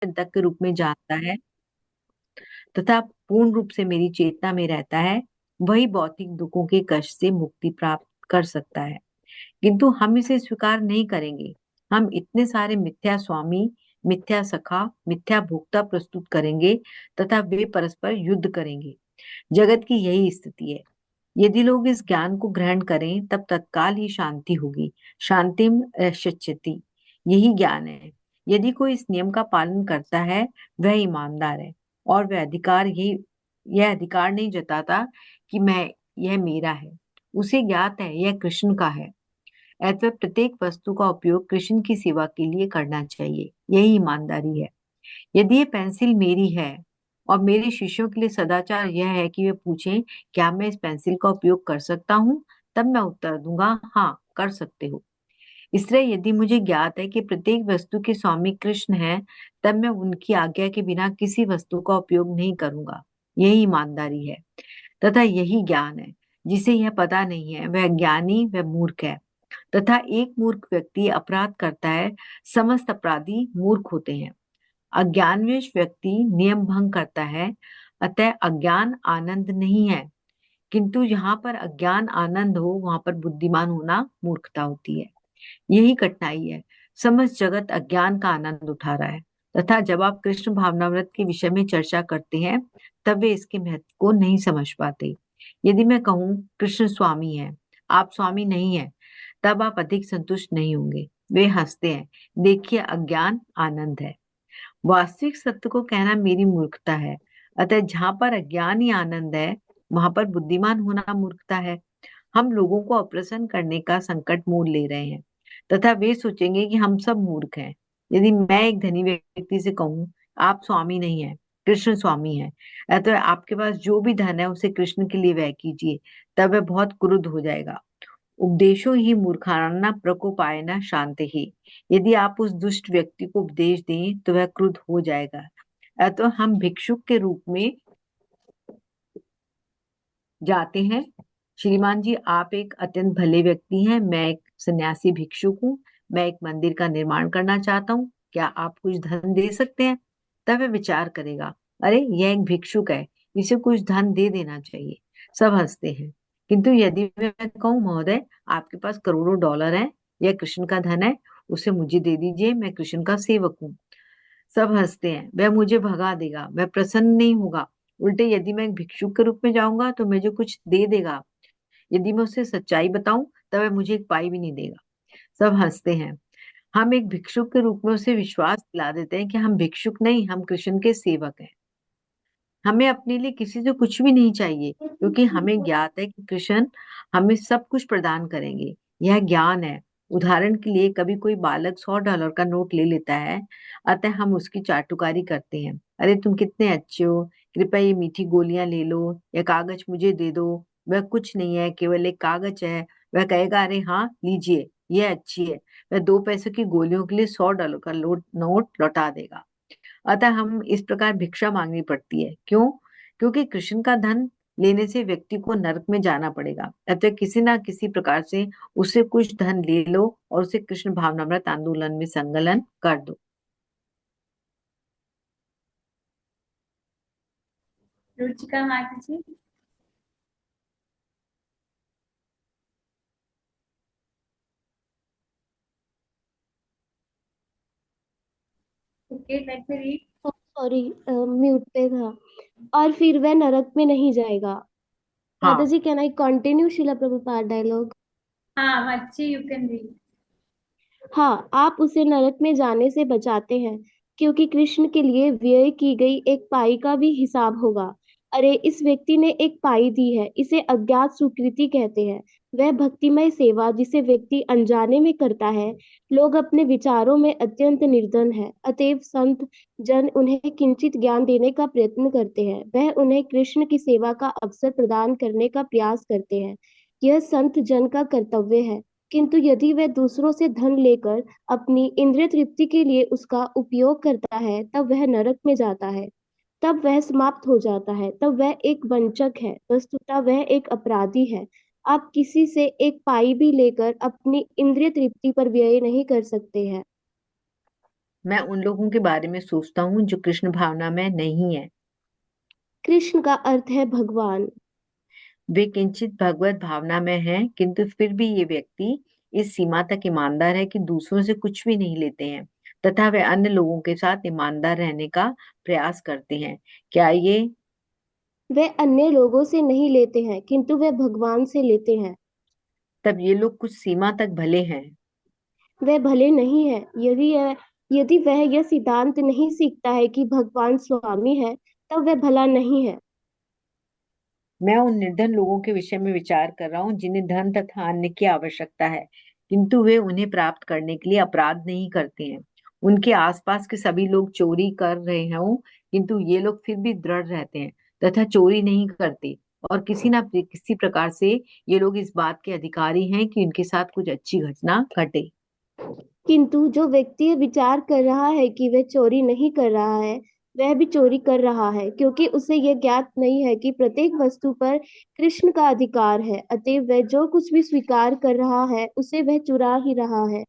अंतक के रूप में जानता है तथा पूर्ण रूप से मेरी चेतना में रहता है, वही भौतिक दुखों के कष्ट से मुक्ति प्राप्त कर सकता है। किंतु हम इसे स्वीकार नहीं करेंगे। हम इतने सारे मिथ्या स्वामी, मिथ्या सखा, मिथ्या भोक्ता प्रस्तुत करेंगे तथा वे परस्पर युद्ध करेंगे। जगत की यही स्थिति है। यदि लोग इस ज्ञान को ग्रहण करें तब तत्काल ही शांति होगी। शांतिम ऋष्यति, यही ज्ञान है। यदि कोई इस नियम का पालन करता है वह ईमानदार है और वह अधिकार यही यह अधिकार नहीं जताता कि मैं यह मेरा है। उसे ज्ञात है यह कृष्ण का है, अतः प्रत्येक वस्तु का उपयोग कृष्ण की सेवा के लिए करना चाहिए। यही ईमानदारी है। यदि ये पेंसिल मेरी है और मेरे शिष्यों के लिए सदाचार यह है कि वे पूछें क्या मैं इस पेंसिल का उपयोग कर सकता हूँ, तब मैं उत्तर दूंगा हाँ कर सकते हो। इसलिए यदि मुझे ज्ञात है कि प्रत्येक वस्तु के स्वामी कृष्ण है, तब मैं उनकी आज्ञा के बिना किसी वस्तु का उपयोग नहीं करूंगा। यही ईमानदारी है तथा यही ज्ञान है। जिसे यह पता नहीं है वह ज्ञानी वह मूर्ख है तथा एक मूर्ख व्यक्ति अपराध करता है, समस्त अपराधी मूर्ख होते हैं। अज्ञानवश व्यक्ति नियम भंग करता है, अतः अज्ञान आनंद नहीं है। किंतु जहां पर अज्ञान आनंद हो वहां पर बुद्धिमान होना मूर्खता होती है। यही कठिनाई है। समस्त जगत अज्ञान का आनंद उठा रहा है तथा जब आप कृष्ण भावनामृत के विषय में चर्चा करते हैं तब वे इसके महत्व को नहीं समझ पाते। यदि मैं कहूँ कृष्ण स्वामी है, आप स्वामी नहीं है, तब आप अधिक संतुष्ट नहीं होंगे। वे हंसते हैं, देखिए अज्ञान आनंद है। वास्तविक सत्य को कहना मेरी मूर्खता है। अतः जहां पर अज्ञान ही आनंद है वहां पर बुद्धिमान होना मूर्खता है। हम लोगों को अप्रसन्न करने का संकट मोल ले रहे हैं तथा वे सोचेंगे कि हम सब मूर्ख हैं। यदि मैं एक धनी व्यक्ति से कहूं आप स्वामी नहीं है, कृष्ण स्वामी है, अतः आपके पास जो भी धन है उसे कृष्ण के लिए व्यय कीजिए, तब वह बहुत क्रुद्ध हो जाएगा। उपदेशो ही मूर्खाणां प्रकोपायन शांति ही। यदि आप उस दुष्ट व्यक्ति को उपदेश दें तो वह क्रुद्ध हो जाएगा। अतः हम भिक्षुक के रूप में जाते हैं। श्रीमान जी, आप एक अत्यंत भले व्यक्ति हैं, मैं एक सन्यासी भिक्षुक हूँ, मैं एक मंदिर का निर्माण करना चाहता हूँ, क्या आप कुछ धन दे सकते हैं? तब वह विचार करेगा, अरे यह एक भिक्षुक है, इसे कुछ धन दे देना चाहिए। सब हंसते हैं। किंतु यदि मैं कहूँ महोदय आपके पास करोड़ों डॉलर हैं, यह कृष्ण का धन है, उसे मुझे दे दीजिए, मैं कृष्ण का सेवक हूँ। सब हंसते हैं, वह मुझे भगा देगा, वह प्रसन्न नहीं होगा। उल्टे यदि मैं एक भिक्षुक के रूप में जाऊंगा तो मुझे कुछ दे देगा। यदि मैं उसे सच्चाई बताऊं तब वह मुझे एक पाई भी नहीं देगा। सब हंसते हैं। हम एक भिक्षुक के रूप में उसे विश्वास दिला देते हैं कि हम भिक्षुक नहीं, हम कृष्ण के सेवक हैं। हमें अपने लिए किसी से कुछ भी नहीं चाहिए क्योंकि हमें ज्ञात है कि कृष्ण हमें सब कुछ प्रदान करेंगे। यह ज्ञान है। उदाहरण के लिए कभी कोई बालक $100 का नोट ले लेता है, अतः हम उसकी चाटुकारी करते हैं, अरे तुम कितने अच्छे हो, कृपया ये मीठी गोलियां ले लो या कागज मुझे दे दो। वह कुछ नहीं है, केवल एक कागज है। वह कहेगा अरे हाँ लीजिए, यह अच्छी है। वह 2 पैसों की गोलियों के लिए $100 का नोट लौटा देगा। अतः हम इस प्रकार भिक्षा मांगनी पड़ती है। क्यों? क्योंकि कृष्ण का धन लेने से व्यक्ति को नरक में जाना पड़ेगा। अतः किसी ना किसी प्रकार से उससे कुछ धन ले लो और उसे कृष्ण भावनामृत आंदोलन में संलग्न कर दो। Ruchika Mata ji. Okay, let me read. Sorry, mute पे था। और फिर वह नरक में नहीं जाएगा। माता हाँ। जी, can I continue Shila Prabhupada dialogue? हाँ माता जी, यू कैन रीड। हाँ, आप उसे नरक में जाने से बचाते हैं क्योंकि कृष्ण के लिए व्यय की गई एक पाई का भी हिसाब होगा। अरे, इस व्यक्ति ने एक पाई दी है, इसे अज्ञात स्वीकृति कहते हैं। वह भक्तिमय सेवा जिसे व्यक्ति अनजाने में करता है। लोग अपने विचारों में अत्यंत निर्धन है, अतएव संत जन उन्हें किंचित ज्ञान देने का प्रयत्न करते हैं। वह उन्हें कृष्ण की सेवा का अवसर प्रदान करने का प्रयास करते हैं। यह संत जन का कर्तव्य है। किंतु यदि वह दूसरों से धन लेकर अपनी इंद्रिय तृप्ति के लिए उसका उपयोग करता है, तब वह नरक में जाता है। तब वह समाप्त हो जाता है, तब वह एक वंचक है, वस्तुतः वह एक अपराधी है। आप किसी से एक पाई भी लेकर अपनी इंद्रिय तृप्ति पर व्यय नहीं कर सकते हैं। मैं उन लोगों के बारे में सोचता हूँ जो कृष्ण भावना में नहीं है। कृष्ण का अर्थ है भगवान। वे किंचित भगवत भावना में हैं, किंतु फिर भी ये व्यक्ति इस सीमा तक ईमानदार है कि दूसरों से कुछ भी नहीं लेते हैं, तथा वे अन्य लोगों के साथ ईमानदार रहने का प्रयास करते हैं। क्या ये वे अन्य लोगों से नहीं लेते हैं किंतु वे भगवान से लेते हैं। तब ये लोग कुछ सीमा तक भले हैं। वे भले नहीं है। यदि वह यह सिद्धांत नहीं सीखता है कि भगवान स्वामी है, तब वह भला नहीं है। मैं उन निर्धन लोगों के विषय में विचार कर रहा हूँ जिन्हें धन तथा अन्न की आवश्यकता है, किंतु वे उन्हें प्राप्त करने के लिए अपराध नहीं करते हैं। उनके आसपास के सभी लोग चोरी कर रहे हों, किंतु ये लोग फिर भी दृढ़ रहते हैं तथा चोरी नहीं करते, और किसी प्रकार से ये लोग इस बात के अधिकारी हैं कि उनके साथ कुछ अच्छी घटना घटे। किंतु जो व्यक्ति विचार कर रहा है कि वह चोरी नहीं कर रहा है, वह भी चोरी कर रहा है, क्योंकि उसे यह ज्ञात नहीं है कि प्रत्येक वस्तु पर कृष्ण का अधिकार है। अतएव वह जो कुछ भी स्वीकार कर रहा है उसे वह चुरा ही रहा है।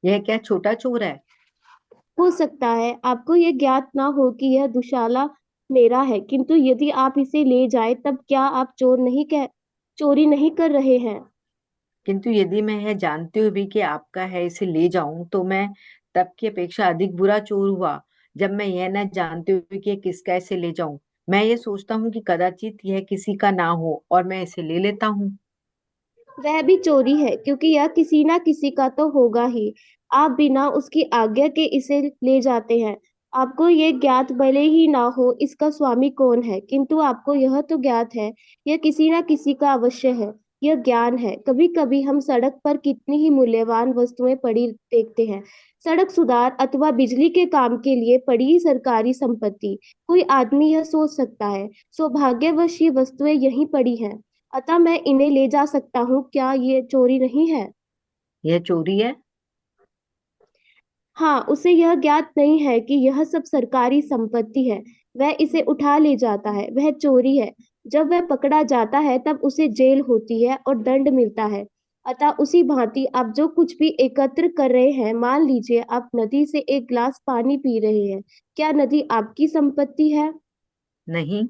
यह क्या छोटा चोर है? हो सकता है आपको यह ज्ञात ना हो कि यह दुशाला मेरा है, किंतु यदि आप इसे ले जाए तब क्या आप चोरी नहीं कर रहे हैं? किंतु यदि मैं यह जानते हुए भी कि आपका है इसे ले जाऊं, तो मैं तब की अपेक्षा अधिक बुरा चोर हुआ, जब मैं यह न जानते हुए कि यह किसका इसे ले जाऊं। मैं ये सोचता हूँ कि कदाचित यह किसी का ना हो और मैं इसे ले लेता हूँ। वह भी चोरी है, क्योंकि यह किसी ना किसी का तो होगा ही। आप बिना उसकी आज्ञा के इसे ले जाते हैं। आपको ये ज्ञात भले ही ना हो इसका स्वामी कौन है, किंतु आपको यह तो ज्ञात है यह किसी ना किसी का अवश्य है। यह ज्ञान है। कभी कभी हम सड़क पर कितनी ही मूल्यवान वस्तुएं पड़ी देखते हैं। सड़क सुधार अथवा बिजली के काम के लिए पड़ी सरकारी संपत्ति। कोई आदमी यह सोच सकता है, सौभाग्यवश ये वस्तुएं यहीं पड़ी हैं, अतः मैं इन्हें ले जा सकता हूँ। क्या ये चोरी नहीं है? यह चोरी है। हाँ, उसे यह ज्ञात नहीं है कि यह सब सरकारी संपत्ति है। वह इसे उठा ले जाता है, वह चोरी है। जब वह पकड़ा जाता है तब उसे जेल होती है और दंड मिलता है। अतः उसी भांति आप जो कुछ भी एकत्र कर रहे हैं, मान लीजिए आप नदी से एक गिलास पानी पी रहे हैं, क्या नदी आपकी संपत्ति है? नहीं।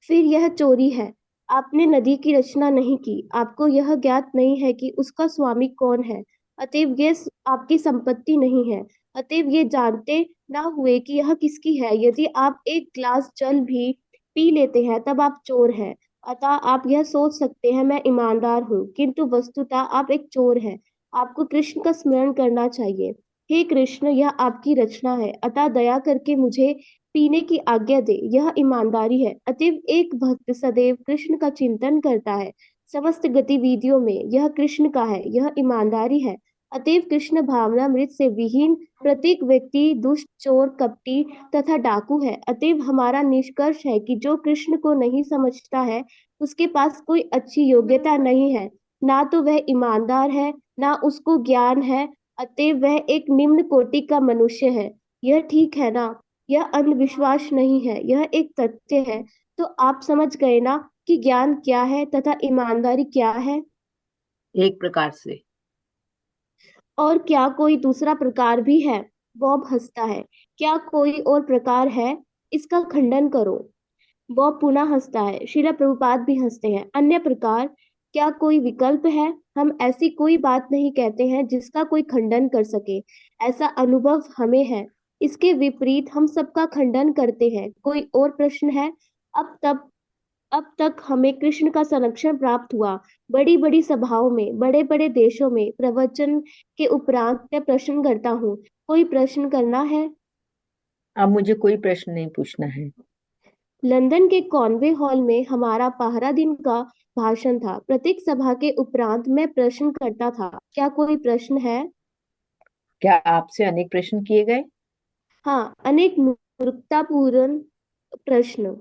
फिर यह चोरी है। आपने नदी की रचना नहीं की, आपको यह ज्ञात नहीं है कि उसका स्वामी कौन है, अतएव ये आपकी संपत्ति नहीं है। अतएव ये जानते ना हुए कि यह किसकी है, यदि आप एक ग्लास जल भी पी लेते हैं तब आप चोर हैं। अतः आप यह सोच सकते हैं मैं ईमानदार हूँ, किंतु वस्तुतः आप एक चोर हैं। आपको कृष्ण का स्मरण करना चाहिए। हे कृष्ण, यह आपकी रचना है, अतः दया करके मुझे पीने की आज्ञा दे। यह ईमानदारी है। अतएव एक भक्त सदैव कृष्ण का चिंतन करता है। समस्त गतिविधियों में यह कृष्ण का है, यह ईमानदारी है। अतएव कृष्ण भावनामृत से विहीन प्रत्येक व्यक्ति दुष्ट, चोर, कपटी तथा डाकू है। अतएव हमारा निष्कर्ष है कि जो कृष्ण को नहीं समझता है, उसके पास कोई अच्छी योग्यता नहीं है। ना तो वह ईमानदार है, ना उसको ज्ञान है। अतएव वह एक निम्न कोटि का मनुष्य है। यह ठीक है ना? यह अंधविश्वास नहीं है, यह एक तथ्य है। तो आप समझ गए ना कि ज्ञान क्या है तथा ईमानदारी क्या है? एक प्रकार से। और क्या कोई दूसरा प्रकार भी है? बॉब हंसता है। क्या कोई और प्रकार है? इसका खंडन करो। बॉब पुनः हंसता है। श्रीला प्रभुपाद भी हंसते हैं। अन्य प्रकार? क्या कोई विकल्प है? हम ऐसी कोई बात नहीं कहते हैं जिसका कोई खंडन कर सके। ऐसा अनुभव हमें है। इसके विपरीत हम सबका खंडन करते हैं। कोई और प्रश्न है? अब तब अब तक हमें कृष्ण का संरक्षण प्राप्त हुआ। बड़ी बड़ी सभाओं में, बड़े बड़े देशों में प्रवचन के उपरांत मैं प्रश्न करता हूँ। कोई प्रश्न करना है? अब मुझे कोई प्रश्न नहीं पूछना है। लंदन के कॉन्वे हॉल में हमारा पहला दिन का भाषण था। प्रत्येक सभा के उपरांत मैं प्रश्न करता था। क्या कोई प्रश्न है? क्या आपसे अनेक प्रश्न किए गए? हाँ, अनेक मूर्खतापूर्ण प्रश्न।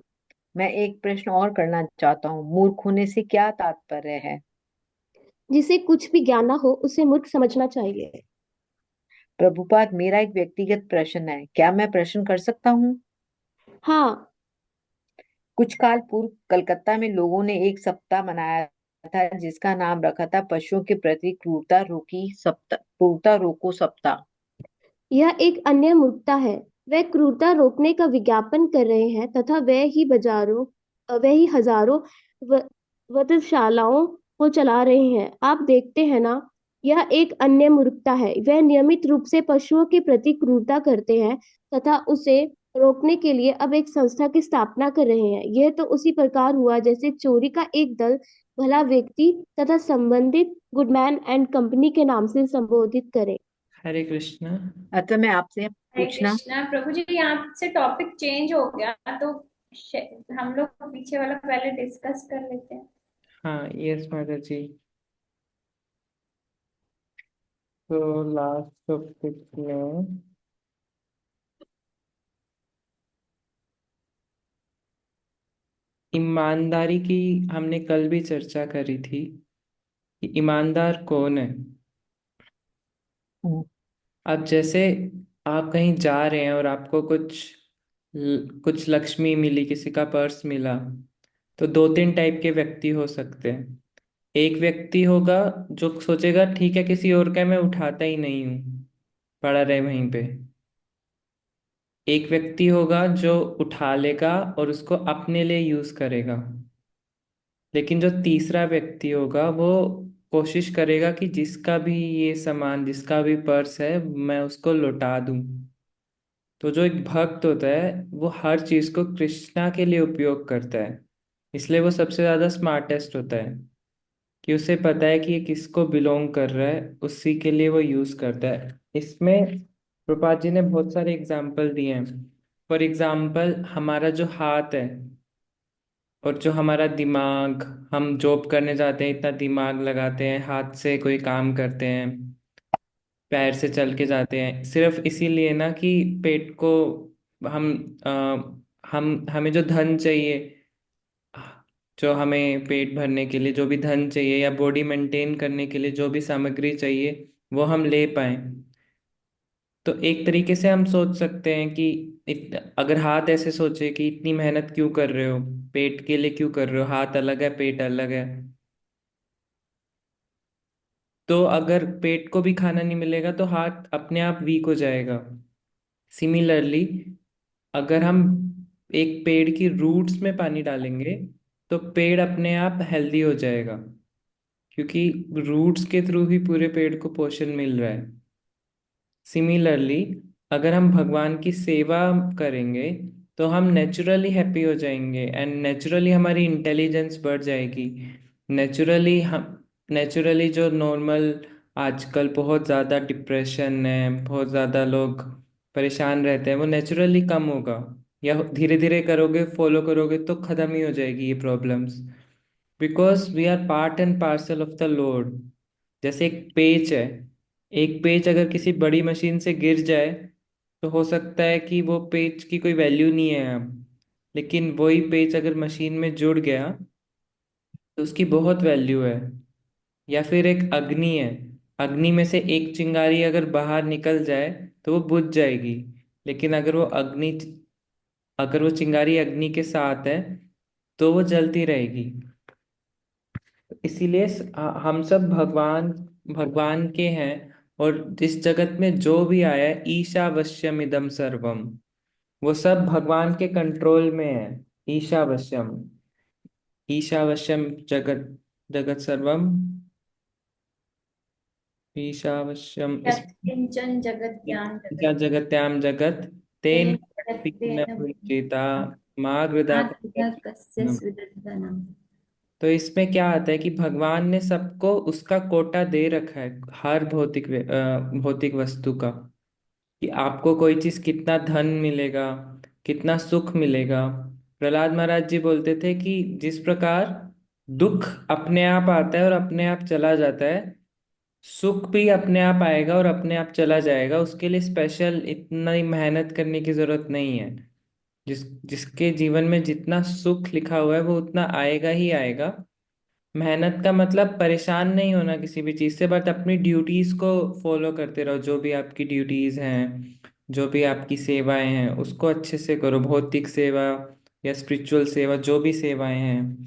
मैं एक प्रश्न और करना चाहता हूँ। मूर्ख होने से क्या तात्पर्य है? जिसे कुछ भी ज्ञान ना हो उसे मूर्ख समझना चाहिए। प्रभुपाद, मेरा एक व्यक्तिगत प्रश्न है, क्या मैं प्रश्न कर सकता हूँ? हाँ। कुछ काल पूर्व कलकत्ता में लोगों ने एक सप्ताह मनाया था जिसका नाम रखा था पशुओं के प्रति क्रूरता रोको सप्ताह। यह एक अन्य मूर्खता है। वे क्रूरता रोकने का विज्ञापन कर रहे हैं तथा वे ही हजारों व- वधशालाओं को चला रहे हैं। आप देखते हैं ना, यह एक अन्य मूर्खता है। वे नियमित रूप से पशुओं के प्रति क्रूरता करते हैं तथा उसे रोकने के लिए अब एक संस्था की स्थापना कर रहे हैं। यह तो उसी प्रकार हुआ जैसे चोरी का एक दल भला व्यक्ति तथा संबंधित गुडमैन एंड कंपनी के नाम से संबोधित करे। हरे कृष्णा। अच्छा, मैं आपसे हरे पूछना। कृष्णा प्रभु जी, यहाँ से टॉपिक चेंज हो गया, तो हम लोग पीछे वाला पहले डिस्कस कर लेते हैं। हाँ, यस माता जी। तो लास्ट टॉपिक में ईमानदारी की हमने कल भी चर्चा करी थी कि ईमानदार कौन है। हम्म। अब जैसे आप कहीं जा रहे हैं और आपको कुछ लक्ष्मी मिली, किसी का पर्स मिला, तो दो तीन टाइप के व्यक्ति हो सकते हैं। एक व्यक्ति होगा जो सोचेगा ठीक है किसी और का है, मैं उठाता ही नहीं हूँ, पड़ा रहे वहीं पे। एक व्यक्ति होगा जो उठा लेगा और उसको अपने लिए यूज करेगा। लेकिन जो तीसरा व्यक्ति होगा वो कोशिश करेगा कि जिसका भी ये सामान, जिसका भी पर्स है, मैं उसको लौटा दूं। तो जो एक भक्त होता है वो हर चीज को कृष्णा के लिए उपयोग करता है। इसलिए वो सबसे ज्यादा स्मार्टेस्ट होता है कि उसे पता है कि ये किसको बिलोंग कर रहा है, उसी के लिए वो यूज करता है। इसमें प्रभुपाद जी ने बहुत सारे एग्जाम्पल दिए हैं। फॉर एग्जाम्पल, हमारा जो हाथ है और जो हमारा दिमाग, हम जॉब करने जाते हैं, इतना दिमाग लगाते हैं, हाथ से कोई काम करते हैं, पैर से चल के जाते हैं, सिर्फ इसीलिए ना कि पेट को हम हमें जो धन चाहिए, जो हमें पेट भरने के लिए जो भी धन चाहिए या बॉडी मेंटेन करने के लिए जो भी सामग्री चाहिए, वो हम ले पाए। तो एक तरीके से हम सोच सकते हैं कि अगर हाथ ऐसे सोचे कि इतनी मेहनत क्यों कर रहे हो, पेट के लिए क्यों कर रहे हो, हाथ अलग है पेट अलग है। तो अगर पेट को भी खाना नहीं मिलेगा तो हाथ अपने आप वीक हो जाएगा। सिमिलरली, अगर हम एक पेड़ की रूट्स में पानी डालेंगे तो पेड़ अपने आप हेल्दी हो जाएगा, क्योंकि रूट्स के थ्रू ही पूरे पेड़ को पोषण मिल रहा है। सिमिलरली, अगर हम भगवान की सेवा करेंगे तो हम नेचुरली हैप्पी हो जाएंगे एंड नेचुरली हमारी इंटेलिजेंस बढ़ जाएगी। नेचुरली जो नॉर्मल आजकल बहुत ज़्यादा डिप्रेशन है, बहुत ज़्यादा लोग परेशान रहते हैं, वो नेचुरली कम होगा। या धीरे धीरे करोगे, फॉलो करोगे तो ख़त्म ही हो जाएगी ये problems. Because we are part and parcel of the Lord. जैसे एक पेच है, एक पेच अगर किसी बड़ी मशीन से गिर जाए तो हो सकता है कि वो पेच की कोई वैल्यू नहीं है अब, लेकिन वही पेच अगर मशीन में जुड़ गया तो उसकी बहुत वैल्यू है। या फिर एक अग्नि है, अग्नि में से एक चिंगारी अगर बाहर निकल जाए तो वो बुझ जाएगी, लेकिन अगर वो चिंगारी अग्नि के साथ है तो वो जलती रहेगी। इसीलिए हम सब भगवान भगवान के हैं। और इस जगत में जो भी आया है, ईशावश्यम इदम सर्वम, वो सब भगवान के कंट्रोल में है। ईशावश्यम, ईशावश्यम जगत, जगत सर्वम ईशावश्यम। इस यत्किंचन जगत ज्ञान जगत जगत्याम जगत तेन तेन जगत न तेन चेता माँ गृदा। कस्य सुदर्शनम। तो इसमें क्या आता है कि भगवान ने सबको उसका कोटा दे रखा है, हर भौतिक वस्तु का, कि आपको कोई चीज कितना धन मिलेगा, कितना सुख मिलेगा। प्रहलाद महाराज जी बोलते थे कि जिस प्रकार दुख अपने आप आता है और अपने आप चला जाता है, सुख भी अपने आप आएगा और अपने आप चला जाएगा। उसके लिए स्पेशल इतना ही मेहनत करने की जरूरत नहीं है। जिसके जीवन में जितना सुख लिखा हुआ है वो उतना आएगा ही आएगा। मेहनत का मतलब परेशान नहीं होना किसी भी चीज से, बट अपनी ड्यूटीज को फॉलो करते रहो। जो भी आपकी ड्यूटीज हैं, जो भी आपकी सेवाएं हैं, उसको अच्छे से करो। भौतिक सेवा या स्पिरिचुअल सेवा, जो भी सेवाएं हैं।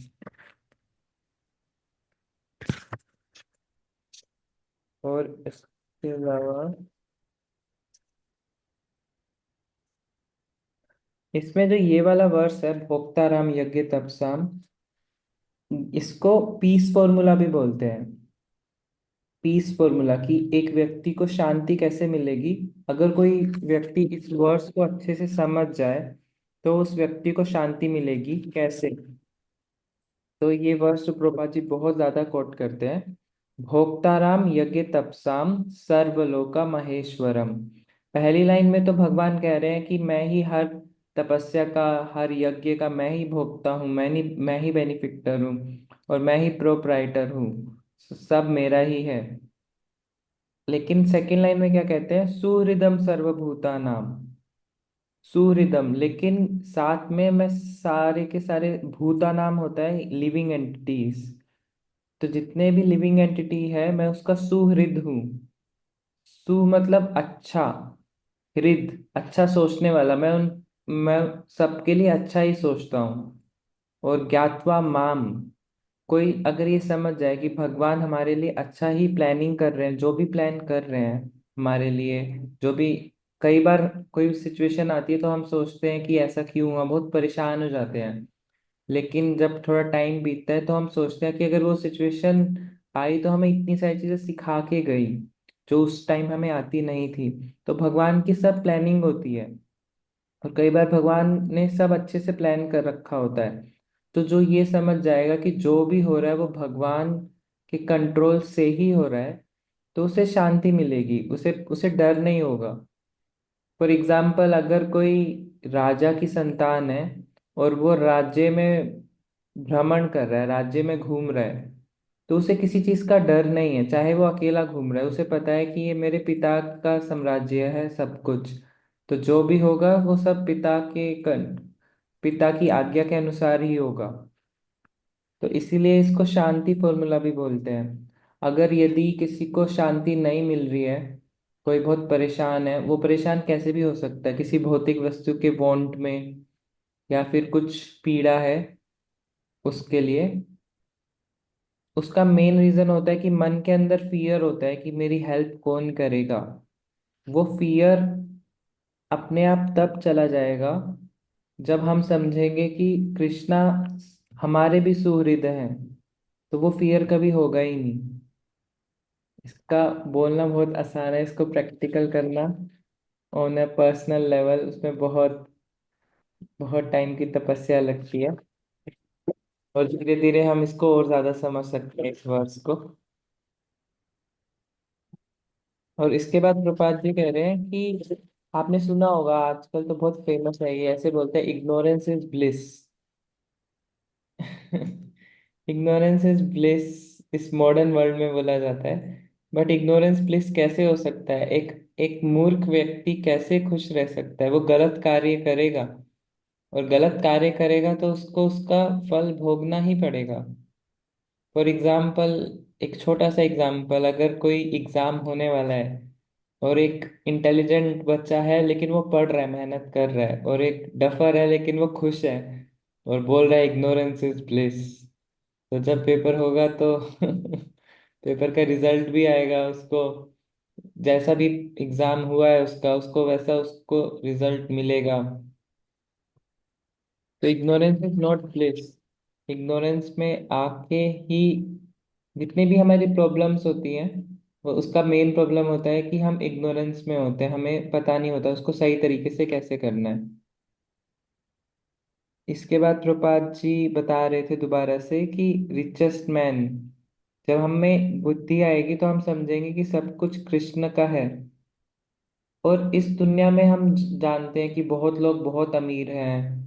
और इसके अलावा इसमें जो ये वाला वर्स है, भोक्ताराम यज्ञ तपसाम, इसको पीस फॉर्मूला भी बोलते हैं। पीस फॉर्मूला, कि एक व्यक्ति को शांति कैसे मिलेगी। अगर कोई व्यक्ति इस वर्ड्स को अच्छे से समझ जाए तो उस व्यक्ति को शांति मिलेगी कैसे। तो ये वर्ड्स तो प्रभुपाद जी बहुत ज्यादा कोट करते हैं। भोक्ताराम यज्ञ तपसाम सर्वलोका महेश्वरम। पहली लाइन में तो भगवान कह रहे हैं कि मैं ही हर तपस्या का, हर यज्ञ का मैं ही भोक्ता हूँ, मैं ही बेनिफिक्टर हूँ, और मैं ही प्रोप्राइटर हूँ, सब मेरा ही है। लेकिन सेकंड लाइन में क्या कहते हैं, सुहृदम सर्वभूता नाम। सुहृदम, लेकिन साथ में मैं सारे के सारे, भूता नाम होता है लिविंग एंटिटीज, तो जितने भी लिविंग एंटिटी है मैं उसका सुहृद हूँ। सु मतलब अच्छा, हृद अच्छा सोचने वाला, मैं सबके लिए अच्छा ही सोचता हूँ। और ज्ञात्वा माम, कोई अगर ये समझ जाए कि भगवान हमारे लिए अच्छा ही प्लानिंग कर रहे हैं, जो भी प्लान कर रहे हैं हमारे लिए, जो भी, कई बार कोई सिचुएशन आती है तो हम सोचते हैं कि ऐसा क्यों हुआ, बहुत परेशान हो जाते हैं। लेकिन जब थोड़ा टाइम बीतता है तो हम सोचते हैं कि अगर वो सिचुएशन आई तो हमें इतनी सारी चीजें सिखा के गई जो उस टाइम हमें आती नहीं थी। तो भगवान की सब प्लानिंग होती है, और कई बार भगवान ने सब अच्छे से प्लान कर रखा होता है। तो जो ये समझ जाएगा कि जो भी हो रहा है वो भगवान के कंट्रोल से ही हो रहा है, तो उसे शांति मिलेगी, उसे उसे डर नहीं होगा। फॉर एग्जाम्पल, अगर कोई राजा की संतान है और वो राज्य में भ्रमण कर रहा है, राज्य में घूम रहा है, तो उसे किसी चीज का डर नहीं है, चाहे वो अकेला घूम रहा है, उसे पता है कि ये मेरे पिता का साम्राज्य है सब कुछ, तो जो भी होगा वो सब पिता की आज्ञा के अनुसार ही होगा। तो इसीलिए इसको शांति फॉर्मूला भी बोलते हैं। अगर यदि किसी को शांति नहीं मिल रही है, कोई बहुत परेशान है, वो परेशान कैसे भी हो सकता है, किसी भौतिक वस्तु के वांट में, या फिर कुछ पीड़ा है उसके लिए, उसका मेन रीजन होता है कि मन के अंदर फियर होता है कि मेरी हेल्प कौन करेगा। वो फियर अपने आप तब चला जाएगा जब हम समझेंगे कि कृष्णा हमारे भी सुहृद हैं, तो वो फियर कभी होगा ही नहीं। इसका बोलना बहुत आसान है, इसको प्रैक्टिकल करना ऑन अ पर्सनल लेवल, उसमें बहुत बहुत टाइम की तपस्या लगती है, और धीरे धीरे हम इसको और ज्यादा समझ सकते हैं इस वर्ड्स को। और इसके बाद प्रपात जी कह रहे हैं कि आपने सुना होगा, आजकल तो बहुत फेमस है ये, ऐसे बोलते हैं ignorance is bliss. Ignorance is bliss इस मॉडर्न वर्ल्ड में बोला जाता है, बट इग्नोरेंस ब्लिस कैसे हो सकता है? एक एक मूर्ख व्यक्ति कैसे खुश रह सकता है? वो गलत कार्य करेगा, और गलत कार्य करेगा तो उसको उसका फल भोगना ही पड़ेगा। फॉर एग्जाम्पल, एक छोटा सा एग्जाम्पल, अगर कोई एग्जाम होने वाला है और एक इंटेलिजेंट बच्चा है लेकिन वो पढ़ रहा है, मेहनत कर रहा है, और एक डफर है लेकिन वो खुश है और बोल रहा है इग्नोरेंस इज ब्लिस, तो जब पेपर होगा तो पेपर का रिजल्ट भी आएगा, उसको जैसा भी एग्जाम हुआ है उसका, उसको वैसा उसको रिजल्ट मिलेगा। तो ignorance is not bliss. Ignorance में आके ही जितनी भी हमारी प्रॉब्लम्स होती हैं, वो उसका मेन प्रॉब्लम होता है कि हम इग्नोरेंस में होते हैं, हमें पता नहीं होता उसको सही तरीके से कैसे करना है। इसके बाद प्रपात जी बता रहे थे दोबारा से कि रिचेस्ट मैन, जब हमें बुद्धि आएगी तो हम समझेंगे कि सब कुछ कृष्ण का है। और इस दुनिया में हम जानते हैं कि बहुत लोग बहुत अमीर हैं,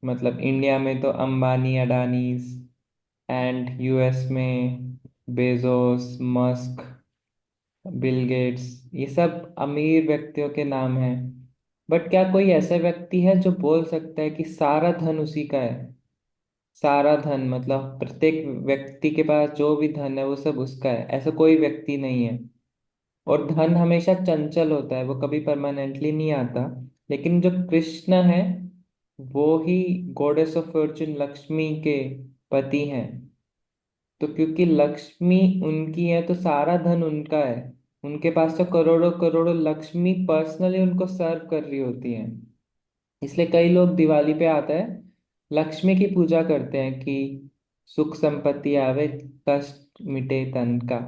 मतलब इंडिया में तो अंबानी, अडानीज, एंड यूएस में बेजोस, मस्क, बिल गेट्स, ये सब अमीर व्यक्तियों के नाम हैं। बट क्या कोई ऐसा व्यक्ति है जो बोल सकता है कि सारा धन उसी का है? सारा धन मतलब प्रत्येक व्यक्ति के पास जो भी धन है वो सब उसका है, ऐसा कोई व्यक्ति नहीं है। और धन हमेशा चंचल होता है, वो कभी परमानेंटली नहीं आता। लेकिन जो कृष्ण है वो ही गॉडेस ऑफ फॉर्चून, लक्ष्मी के पति हैं। तो क्योंकि लक्ष्मी उनकी है तो सारा धन उनका है, उनके पास तो करोड़ों करोड़ों लक्ष्मी पर्सनली उनको सर्व कर रही होती हैं। इसलिए कई लोग दिवाली पे आता है लक्ष्मी की पूजा करते हैं कि सुख संपत्ति आवे, कष्ट मिटे तन का।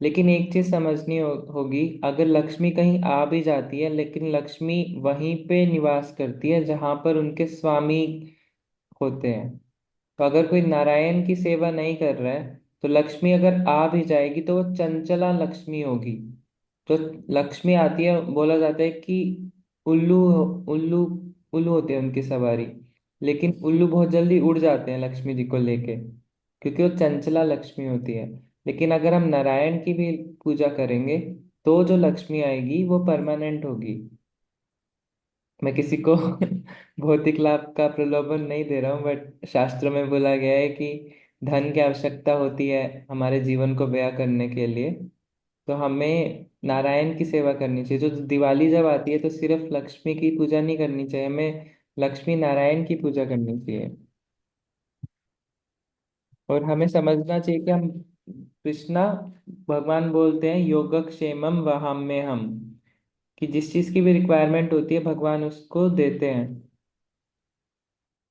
लेकिन एक चीज समझनी होगी, अगर लक्ष्मी कहीं आ भी जाती है लेकिन लक्ष्मी वहीं पे निवास करती है जहां पर उनके स्वामी होते हैं। तो अगर कोई नारायण की सेवा नहीं कर रहा है तो लक्ष्मी अगर आ भी जाएगी तो वो चंचला लक्ष्मी होगी। तो लक्ष्मी आती है, बोला जाता है कि उल्लू उल्लू उल्लू होते हैं उनकी सवारी, लेकिन उल्लू बहुत जल्दी उड़ जाते हैं लक्ष्मी जी को लेके, क्योंकि वो चंचला लक्ष्मी होती है। लेकिन अगर हम नारायण की भी पूजा करेंगे तो जो लक्ष्मी आएगी वो परमानेंट होगी। मैं किसी को भौतिक लाभ का प्रलोभन नहीं दे रहा हूँ, बट शास्त्रों में बोला गया है कि धन की आवश्यकता होती है हमारे जीवन को व्यय करने के लिए। तो हमें नारायण की सेवा करनी चाहिए। जो दिवाली जब आती है तो सिर्फ लक्ष्मी की पूजा नहीं करनी चाहिए, हमें लक्ष्मी नारायण की पूजा करनी चाहिए। और हमें समझना चाहिए कि हम कृष्णा भगवान बोलते हैं योगक्षेमम वहाम्य हम, कि जिस चीज की भी रिक्वायरमेंट होती है भगवान उसको देते हैं।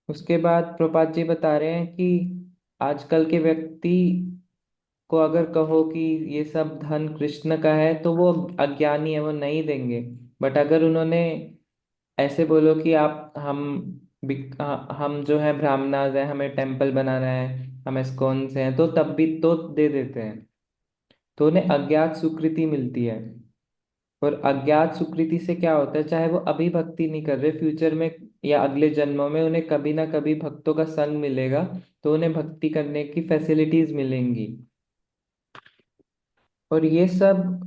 उसके बाद प्रपात जी बता रहे हैं कि आजकल के व्यक्ति को अगर कहो कि ये सब धन कृष्ण का है तो वो अज्ञानी है, वो नहीं देंगे। बट अगर उन्होंने ऐसे बोलो कि आप हम जो है ब्राह्मणाज हैं, हमें टेम्पल बनाना है, हम इस्कॉन से हैं, तो तब भी तो दे देते हैं। तो उन्हें अज्ञात स्वीकृति मिलती है। और अज्ञात सुकृति से क्या होता है, चाहे वो अभी भक्ति नहीं कर रहे, फ्यूचर में या अगले जन्मों में उन्हें कभी ना कभी भक्तों का संग मिलेगा, तो उन्हें भक्ति करने की फैसिलिटीज मिलेंगी। और ये सब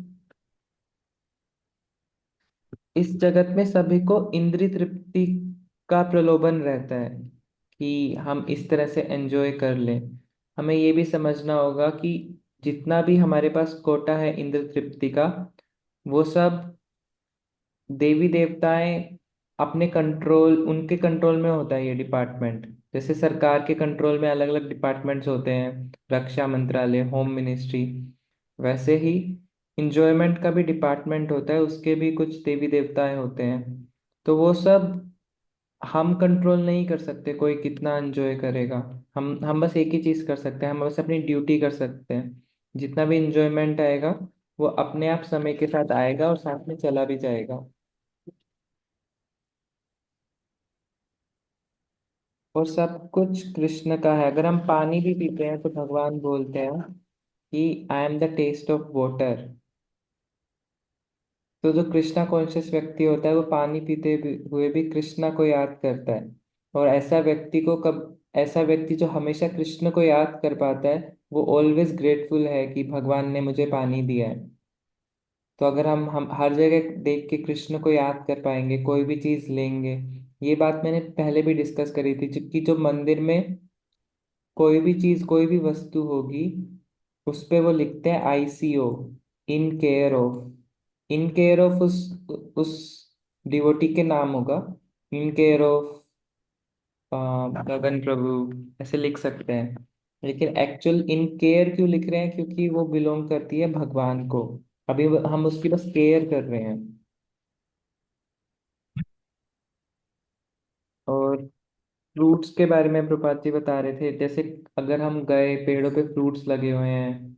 इस जगत में सभी को इंद्रिय तृप्ति का प्रलोभन रहता है कि हम इस तरह से एंजॉय कर लें। हमें ये भी समझना होगा कि जितना भी हमारे पास कोटा है इंद्र तृप्ति का, वो सब देवी देवताएं अपने कंट्रोल, उनके कंट्रोल में होता है ये डिपार्टमेंट। जैसे सरकार के कंट्रोल में अलग अलग डिपार्टमेंट्स होते हैं, रक्षा मंत्रालय, होम मिनिस्ट्री, वैसे ही इंजॉयमेंट का भी डिपार्टमेंट होता है, उसके भी कुछ देवी देवताएं होते हैं। तो वो सब हम कंट्रोल नहीं कर सकते कोई कितना एंजॉय करेगा। हम बस एक ही चीज कर सकते हैं, हम बस अपनी ड्यूटी कर सकते हैं। जितना भी इंजॉयमेंट आएगा वो अपने आप समय के साथ आएगा और साथ में चला भी जाएगा। और सब कुछ कृष्ण का है। अगर हम पानी भी पीते हैं तो भगवान बोलते हैं कि I am the taste of water. तो जो कृष्णा कॉन्शियस व्यक्ति होता है वो पानी पीते हुए भी कृष्णा को याद करता है। और ऐसा व्यक्ति जो हमेशा कृष्ण को याद कर पाता है वो ऑलवेज ग्रेटफुल है कि भगवान ने मुझे पानी दिया है। तो अगर हम हर जगह देख के कृष्ण को याद कर पाएंगे, कोई भी चीज लेंगे। ये बात मैंने पहले भी डिस्कस करी थी, कि जो मंदिर में कोई भी चीज, कोई भी वस्तु होगी, उस पे वो लिखते हैं ICO, in care of. In care of उस डिवोटी के नाम होगा, इन केयर ऑफ गगन प्रभु, ऐसे लिख सकते हैं। लेकिन एक्चुअल इन केयर क्यों लिख रहे हैं, क्योंकि वो बिलोंग करती है भगवान को। अभी हम उसकी बस केयर कर रहे हैं। और फ्रूट्स के बारे में प्रभात जी बता रहे थे, जैसे अगर हम गए, पेड़ों पे फ्रूट्स लगे हुए हैं,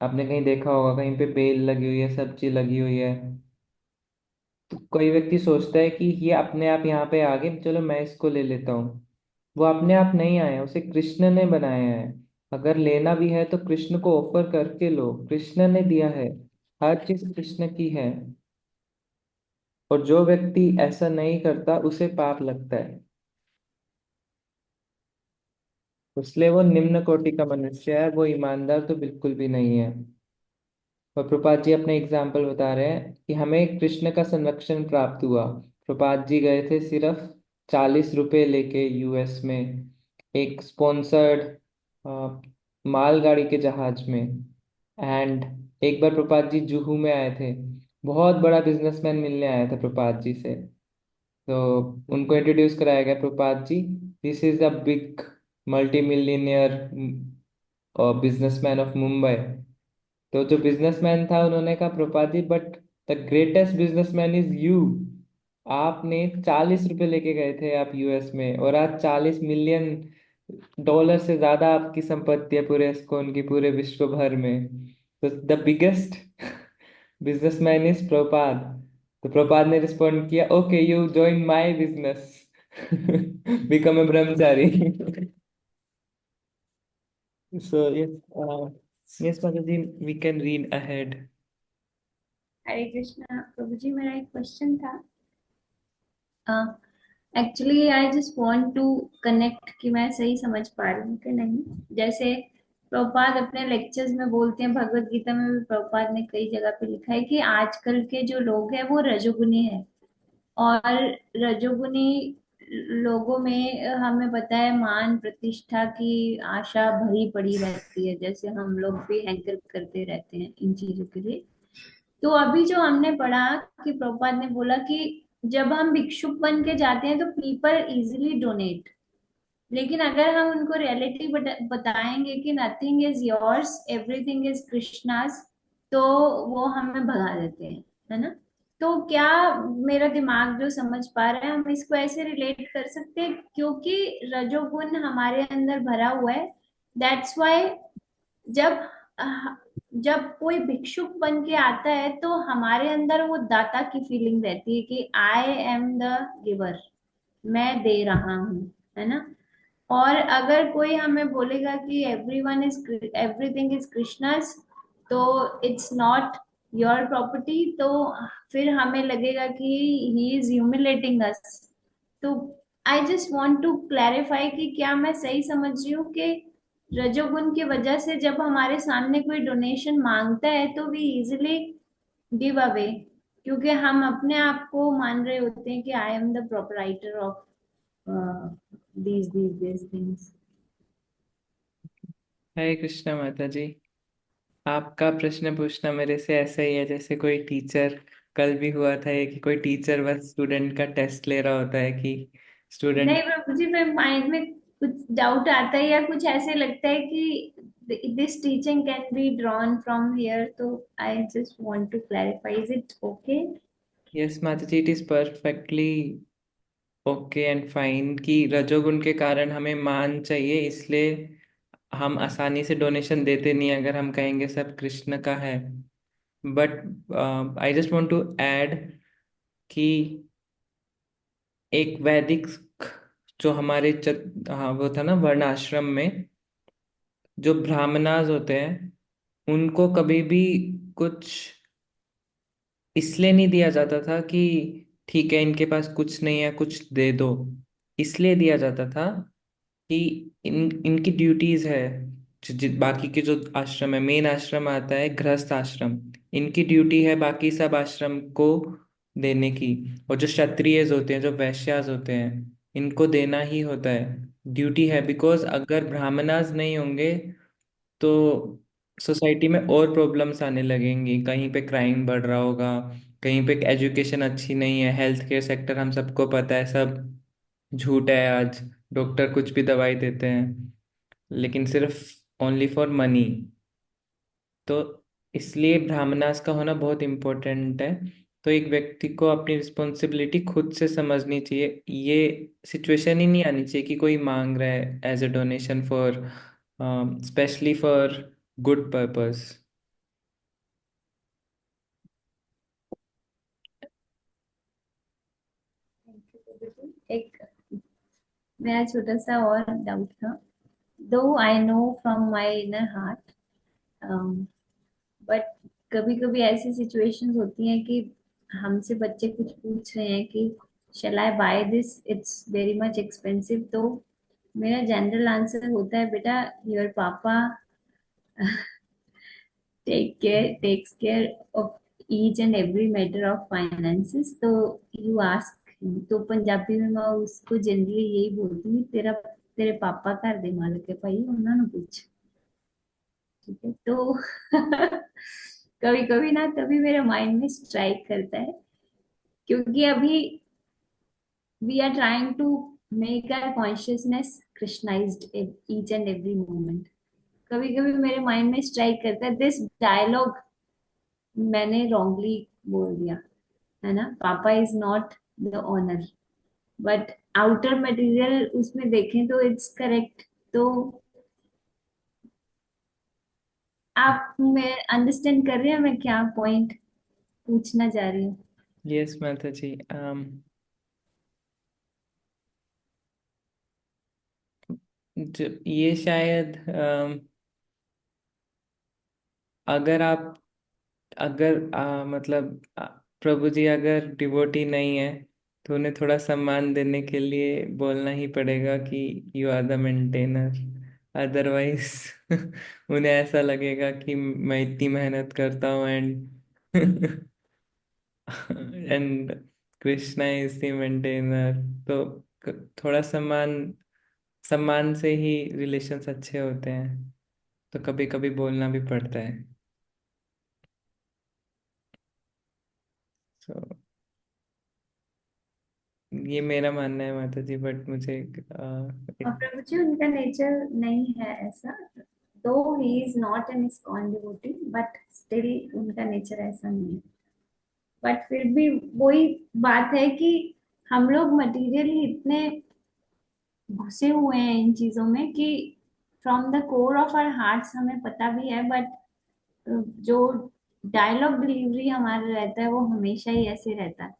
आपने कहीं देखा होगा कहीं पे बेल लगी हुई है, सब्जी लगी हुई है, तो कोई व्यक्ति सोचता है कि ये अपने आप यहाँ पे आ गए, चलो मैं इसको ले लेता हूँ। वो अपने आप नहीं आया, उसे कृष्ण ने बनाया है। अगर लेना भी है तो कृष्ण को ऑफर करके लो, कृष्ण ने दिया है, हर चीज कृष्ण की है। और जो व्यक्ति ऐसा नहीं करता उसे पाप लगता है, इसलिए वो निम्न कोटि का मनुष्य है, वो ईमानदार तो बिल्कुल भी नहीं है। और प्रपात जी अपने एग्जाम्पल बता रहे हैं कि हमें कृष्ण का संरक्षण प्राप्त हुआ। प्रपात जी गए थे सिर्फ 40 रुपए लेके US में, एक स्पॉन्सर्ड मालगाड़ी के जहाज में। एंड एक बार प्रपात जी जुहू में आए थे, बहुत बड़ा बिजनेसमैन मिलने आया था प्रपात जी से। तो उनको इंट्रोड्यूस कराया गया, Prapat ji this is a big multimillionaire businessman of Mumbai. तो जो बिजनेसमैन था उन्होंने कहा, Prapat ji but the greatest businessman is you, आपने 40 रुपए लेके गए थे आप यूएस में, और आज $40 मिलियन से ज्यादा आपकी संपत्ति है पूरे इस्कॉन की, पूरे विश्व भर में। तो the biggest businessman is Prabhupada. तो प्रभुपाद ने रिस्पॉन्ड किया, okay you join my business, become a brahmachari. So yes माता जी, we can read ahead. Hare Krishna प्रभु जी, मेरा एक क्वेश्चन था। Actually I just want to connect कि मैं सही समझ पा रही हूँ कि नहीं। जैसे प्रभुपाद अपने लेक्चर्स में बोलते हैं, भगवत गीता में भी प्रभुपाद ने कई जगह पे लिखा है कि आजकल के जो लोग हैं वो रजोगुनी है। और रजोगुनी लोगों में हमें पता है मान प्रतिष्ठा की आशा भरी पड़ी रहती है, जैसे हम लोग भी हैंकर करते रहते हैं इन चीजों के लिए। तो अभी जो हमने पढ़ा कि प्रभुपाद ने बोला कि जब हम भिक्षुक बन के जाते हैं तो पीपल इजीली डोनेट, लेकिन अगर हम उनको रियलिटी बताएंगे कि nothing is yours everything is Krishna's, तो वो हमें भगा देते हैं, है ना। तो क्या मेरा दिमाग जो समझ पा रहा है, हम इसको ऐसे रिलेट कर सकते हैं क्योंकि रजोगुण हमारे अंदर भरा हुआ है। दैट्स वाई जब जब कोई भिक्षुक बन के आता है तो हमारे अंदर वो दाता की फीलिंग रहती है कि आई एम द गिवर, मैं दे रहा हूँ, है ना। और अगर कोई हमें बोलेगा कि everyone is everything is Krishna's, तो इट्स नॉट योर प्रॉपर्टी, तो फिर हमें लगेगा कि ही इज ह्यूमिलेटिंग अस। तो I just want to clarify कि क्या मैं सही समझ रही हूँ कि रजोगुण की वजह से जब हमारे सामने कोई डोनेशन मांगता है तो वी इजिली गिव अवे, क्योंकि हम अपने आप को मान रहे होते हैं कि I am the proprietor of these things. हरे कृष्णा माता जी, आपका प्रश्न पूछना मेरे से ऐसा ही है जैसे कोई टीचर, कल भी हुआ था ये कि कोई टीचर बस स्टूडेंट का टेस्ट ले रहा होता है कि नहीं स्टूडेंट। प्रभु जी, मेरे माइंड में कुछ डाउट आता है या कुछ ऐसे लगता है कि this teaching can be drawn from here, तो I just want to clarify, is it okay? Yes माता ji, it is perfectly okay and fine कि रजोगुण के कारण हमें मान चाहिए, इसलिए हम आसानी से डोनेशन देते नहीं अगर हम कहेंगे सब कृष्ण का है। But I just want to add कि एक वैदिक जो हमारे हाँ वो था ना, वर्ण आश्रम में जो ब्राह्मणाज होते हैं उनको कभी भी कुछ इसलिए नहीं दिया जाता था कि ठीक है इनके पास कुछ नहीं है कुछ दे दो। इसलिए दिया जाता था कि इनकी ड्यूटीज है। बाकी के जो आश्रम है, मेन आश्रम आता है गृहस्थ आश्रम, इनकी ड्यूटी है बाकी सब आश्रम को देने की। और जो क्षत्रियज होते हैं, जो वैश्यास होते हैं, इनको देना ही होता है, ड्यूटी है। बिकॉज अगर ब्राह्मणास नहीं होंगे तो सोसाइटी में और प्रॉब्लम्स आने लगेंगी, कहीं पे क्राइम बढ़ रहा होगा, कहीं पे एजुकेशन अच्छी नहीं है, हेल्थ केयर सेक्टर हम सबको पता है सब झूठ है आज। डॉक्टर कुछ भी दवाई देते हैं लेकिन सिर्फ ओनली फॉर मनी। तो इसलिए ब्राह्मणास का होना बहुत इम्पोर्टेंट है। तो एक व्यक्ति को अपनी रिस्पॉन्सिबिलिटी खुद से समझनी चाहिए। ये सिचुएशन ही नहीं आनी चाहिए कि कोई मांग रहा है as a donation for specially for good purpose. एक मेरा छोटा सा और डाउट था। Though I know from my inner heart, but कभी कभी ऐसी सिचुएशंस होती हैं कि हमसे बच्चे कुछ पूछ रहे हैं कि shall I buy this, it's very much expensive. तो मेरा जनरल आंसर होता है, बेटा your papa takes care of each and every matter of finances, तो यू आस्क। तो पंजाबी में मैं उसको जनरली यही बोलती हूँ, तेरा तेरे पापा घर दे मालक है भाई, उन्होंने पूछ। ठीक है, तो कभी कभी ना तभी मेरे माइंड में स्ट्राइक करता है, क्योंकि अभी we are trying to make our consciousness Krishnaized each and every moment. कभी कभी मेरे माइंड में स्ट्राइक करता है, दिस डायलॉग मैंने रॉन्गली बोल दिया, है ना। पापा is not the owner, but outer material उसमें देखें तो इट्स करेक्ट। तो आप मैं अंडरस्टैंड कर रहे हैं मैं क्या पॉइंट पूछना चाह रही हूँ? यस माता जी। ये शायद अगर आप अगर मतलब प्रभु जी अगर डिवोटी नहीं है तो उन्हें थोड़ा सम्मान देने के लिए बोलना ही पड़ेगा कि you are the maintainer. Otherwise उन्हें ऐसा लगेगा कि मैं इतनी मेहनत करता हूँ and and Krishna is the maintainer. तो थोड़ा सम्मान सम्मान से ही रिलेशंस अच्छे होते हैं, तो कभी कभी बोलना भी पड़ता है। सो ये मेरा मानना है माता जी, बट मुझे और प्रभु जी उनका नेचर नहीं है ऐसा, दो he is not an ISKCON devotee, but still उनका नेचर ऐसा नहीं है। बट फिर भी वही बात है कि हम लोग मटेरियली इतने घुसे हुए हैं इन चीजों में कि from the core of our hearts हमें पता भी है, बट जो डायलॉग डिलीवरी हमारा रहता है वो हमेशा ही ऐसे रहता है।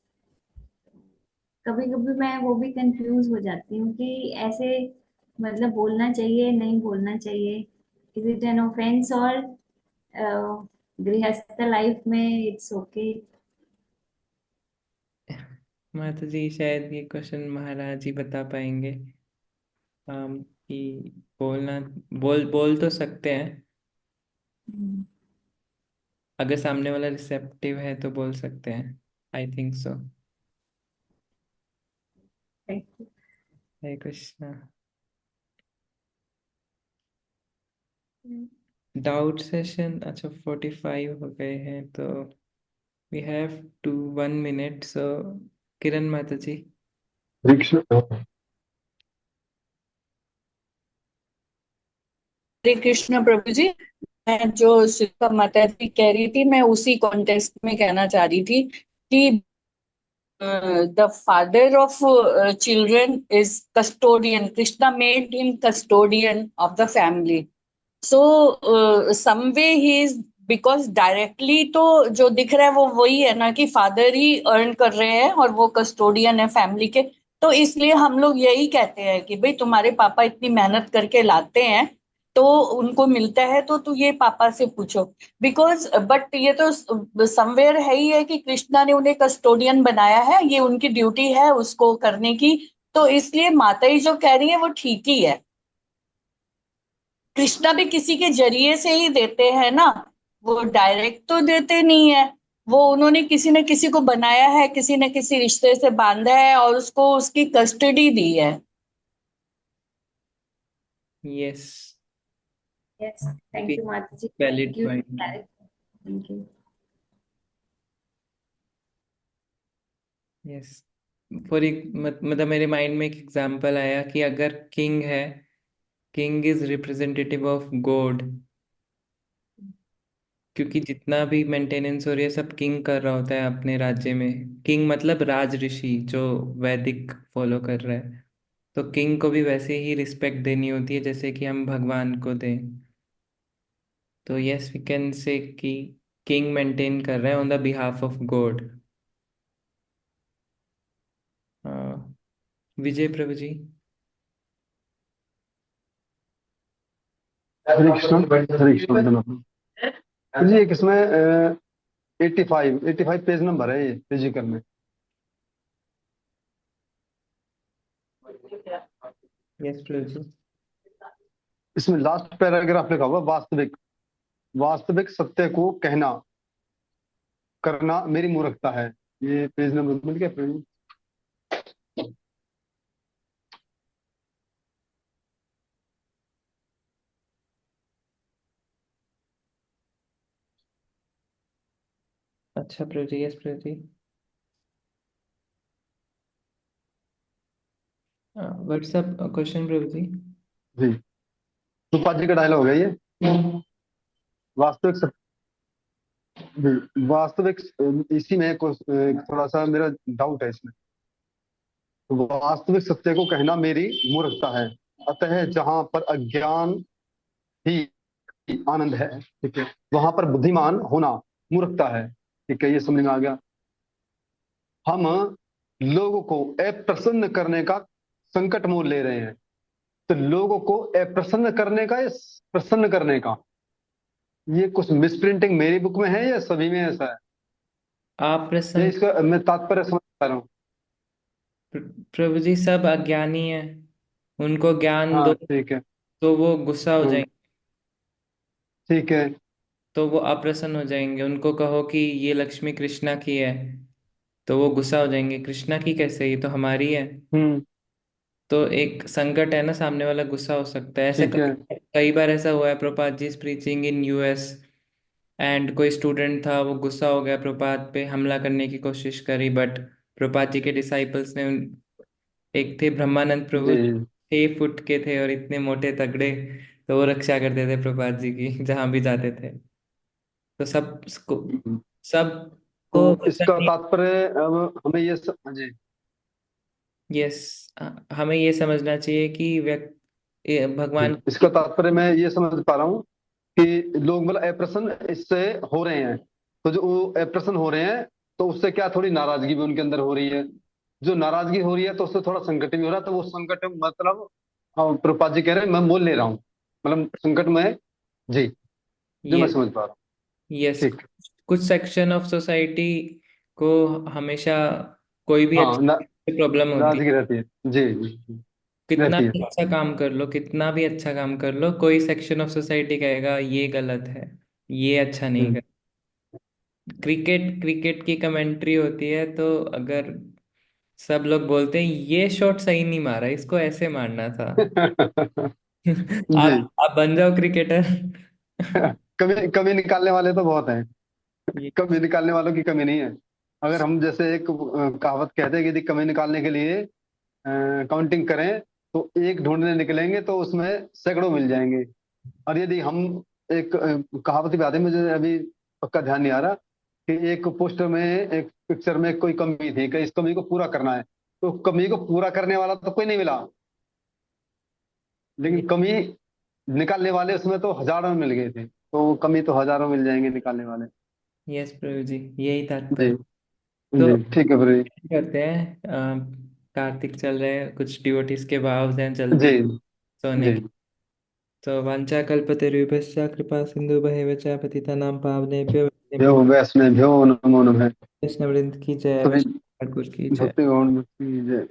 कभी कभी मैं वो भी कंफ्यूज हो जाती हूँ कि ऐसे मतलब बोलना चाहिए नहीं बोलना चाहिए, इज इट एन ऑफेंस, और गृहस्थ लाइफ में इट्स ओके। माता जी शायद ये क्वेश्चन महाराज जी बता पाएंगे। कि बोलना बोल बोल तो सकते हैं, अगर सामने वाला रिसेप्टिव है तो बोल सकते हैं। I think so. Hare Krishna. Doubt session अच्छा 45 हो गए हैं, तो वी हैव टू 1 मिनट। सो किरण माता जी। हरे कृष्ण प्रभु जी। मैं जो शिल्पा माता जी कह रही थी, मैं उसी कॉन्टेक्स्ट में कहना चाह रही थी कि the father of children is custodian, Krishna made him custodian of the family. So some way he is, because directly तो जो दिख रहा है वो वही है ना कि फादर ही अर्न कर रहे हैं और वो कस्टोडियन है फैमिली के। तो इसलिए हम लोग यही कहते हैं कि भाई तुम्हारे पापा इतनी मेहनत करके लाते हैं तो उनको मिलता है, तो तू ये पापा से पूछो। बिकॉज बट ये तो समवेयर है ही है कि कृष्णा ने उन्हें कस्टोडियन बनाया है, ये उनकी ड्यूटी है उसको करने की। तो इसलिए माता ही जो कह रही है वो ठीक ही है। कृष्णा भी किसी के जरिए से ही देते हैं ना, वो डायरेक्ट तो देते नहीं है। वो उन्होंने किसी न किसी को बनाया है, किसी न किसी रिश्ते से बांधा है और उसको उसकी कस्टडी दी है। Yes, yes, thank you Mata ji, valid thank you, point. Thank you. Yes, for एक मतलब मेरे माइंड में एक एग्जांपल आया कि अगर किंग है, king is representative of God, क्योंकि जितना भी मेंटेनेंस हो रही है सब किंग कर रहा होता है अपने राज्य में। किंग मतलब राज ऋषि जो वैदिक फॉलो कर रहा है, तो किंग को भी वैसे ही रिस्पेक्ट देनी होती है जैसे कि हम भगवान को दें। तो यस वी कैन से कि किंग मेंटेन कर रहे हैं on the behalf of God. Vijay Prabhu ji. Hare Krishna Hare Krishna. जी एक इसमें 85 पेज नंबर है ये फिजिकल में। यस प्रभु जी। इसमें लास्ट पैराग्राफ लिखा हुआ, वास्तविक वास्तविक सत्य को कहना करना मेरी मूर्खता है। ये पेज नंबर मिल गया प्रभु? अच्छा प्रभु जी, यस प्रभु जी। व्हाट्सएप क्वेश्चन प्रभु जी। जी सुपा जी का डायलॉग है ये। वास्तविक वास्तविक इसी में थोड़ा सा मेरा डाउट है इसमें। वास्तविक सत्य को कहना मेरी मूर्खता है। अतः जहां पर अज्ञान ही आनंद है, ठीक है, वहां पर बुद्धिमान होना मूर्खता है। ठीक है, ये समझ में आ गया। हम लोगों को अप्रसन्न करने का संकट मोल ले रहे हैं। तो लोगों को अप्रसन्न करने का या प्रसन्न करने का, ये कुछ मिसप्रिंटिंग मेरी बुक में है या सभी में ऐसा है? आप ये प्रसन्न। इसका मैं तात्पर्य समझ पा रहा हूँ। प्रभु जी, सब अज्ञानी है, उनको ज्ञान दो हाँ ठीक है। तो वो गुस्सा हो हम्म, जाएंगे, ठीक है। तो वो अप्रसन्न हो जाएंगे। उनको कहो कि ये लक्ष्मी कृष्णा की है, तो वो गुस्सा हो जाएंगे, कृष्णा की कैसे, ये तो हमारी है। हम्म, तो एक संकट है ना, सामने वाला गुस्सा हो सकता है। ऐसे ठीक है। कई कई बार ऐसा हुआ है। Prabhupada ji preaching in US, and कोई स्टूडेंट था, वो गुस्सा हो गया, प्रभुपाद पे हमला करने की कोशिश करी, बट प्रभुपाद जी के डिसाइपल्स ने एक थे ब्रह्मानंद प्रभु, जी। 6 फुट के थे और इतने मोटे तगड़े, तो वो रक्षा करते थे प्रभुपाद जी की जहां भी जाते थे। तो हम्म, सबको तो वचन इसका नहीं। तात्पर्य अब हमें हाँ जी। यस, हमें ये समझना चाहिए कि भगवान इसका तात्पर्य मैं ये समझ पा रहा हूँ कि लोग मतलब अप्रसन्न इससे हो रहे हैं। तो जो वो अप्रसन्न हो रहे हैं, तो उससे क्या थोड़ी नाराजगी भी उनके अंदर हो रही है। जो नाराजगी हो रही है तो उससे थोड़ा संकट भी हो रहा है। तो वो संकट मतलब, हाँ, प्रभुपाद जी कह रहे हैं मैं मोल ले रहा हूँ, मतलब संकट में। जी, जो मैं ये समझ पा रहा हूँ। यस, ठीक। कुछ सेक्शन ऑफ सोसाइटी को हमेशा कोई भी हाँ, अच्छी प्रॉब्लम होती नाराजगी है। रहती है। जी जी जी, कितना रहती है। भी अच्छा काम कर लो, कितना भी अच्छा काम कर लो, कोई सेक्शन ऑफ सोसाइटी कहेगा ये गलत है, ये अच्छा नहीं हम्म। कर। क्रिकेट क्रिकेट की कमेंट्री होती है, तो अगर सब लोग बोलते हैं ये शॉट सही नहीं मारा, इसको ऐसे मारना था। जी। आप बन जाओ क्रिकेटर। कमी कमी निकालने वाले तो बहुत हैं। ये कमी निकालने वालों की कमी नहीं है। अगर हम जैसे एक कहावत कहते हैं कि यदि कमी निकालने के लिए काउंटिंग करें, तो एक ढूंढने निकलेंगे तो उसमें सैकड़ों मिल जाएंगे। और यदि हम एक कहावत भी आती है, मुझे अभी पक्का ध्यान नहीं आ रहा, कि एक पोस्टर में, एक पिक्चर में कोई कमी थी कि इस कमी को पूरा करना है। तो कमी को पूरा करने वाला तो कोई नहीं मिला, लेकिन कमी निकालने वाले उसमें तो हजारों में मिल गए थे। तो वो कमी तो हजारों मिल जाएंगे निकालने वाले। यस प्रभु जी, यही जी तात्पर्य। तो जी, ठीक है भाई। करते हैं, कार्तिक चल रहे हैं, कुछ डिवोटीज के भाव हैं जी जल्दी सोने जी। की। तो वाञ्छाकल्पतरुभ्यश्च कृपा सिन्धुभैव च पतितानां पावनेभ्यो भ्यो वैष्णवेभ्यो वैष्णव भ्यो नमो नमः। वैष्णववृंद की जय, सभी वैष्णव ठाकुर की जय। भक्ति गौण की जय।